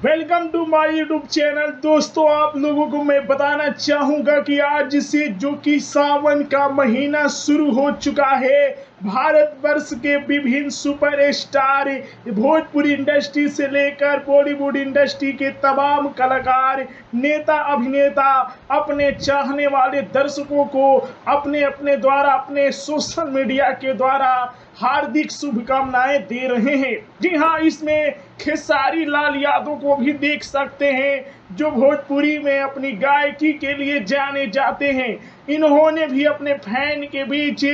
Welcome to my YouTube channel. दोस्तों, आप लोगों को मैं बताना चाहूँगा कि आज से जो कि सावन का महीना शुरू हो चुका है, भारतवर्ष के विभिन्न सुपरस्टार, भोजपुरी इंडस्ट्री से लेकर बॉलीवुड इंडस्ट्री के तमाम कलाकार, नेता अभिनेता अपने चाहने वाले दर्शकों को अपने अपने द्वारा, अपने सोशल मीडिया के द्वारा हार्दिक शुभकामनाएं दे रहे हैं। जी हाँ, इसमें खेसारी लाल यादव को भी देख सकते हैं, जो भोजपुरी में अपनी गायकी के लिए जाने जाते हैं। इन्होंने भी अपने फैन के बीच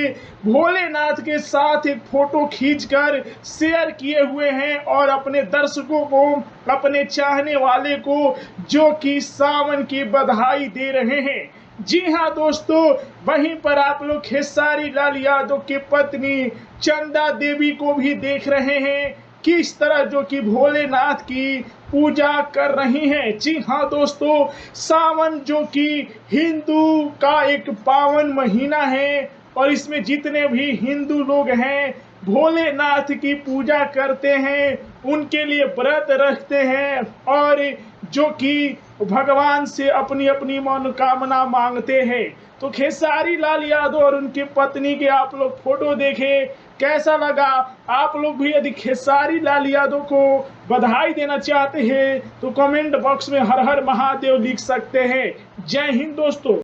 भोलेनाथ के साथ एक फोटो खींचकर शेयर किए हुए हैं और अपने दर्शकों को, अपने चाहने वाले को जो कि सावन की बधाई दे रहे हैं। जी हाँ दोस्तों, वहीं पर आप लोग खेसारी लाल यादव की पत्नी चंदा देवी को भी देख रहे हैं, किस तरह जो कि भोलेनाथ की पूजा कर रही हैं। जी हाँ दोस्तों, सावन जो कि हिंदू का एक पावन महीना है और इसमें जितने भी हिंदू लोग हैं भोलेनाथ की पूजा करते हैं, उनके लिए व्रत रखते हैं और जो कि भगवान से अपनी अपनी मनोकामना मांगते हैं। तो खेसारी लाल यादव और उनकी पत्नी के आप लोग फोटो देखें, कैसा लगा? आप लोग भी यदि खेसारी लाल यादव को बधाई देना चाहते हैं तो कमेंट बॉक्स में हर हर महादेव लिख सकते हैं। जय हिंद दोस्तों।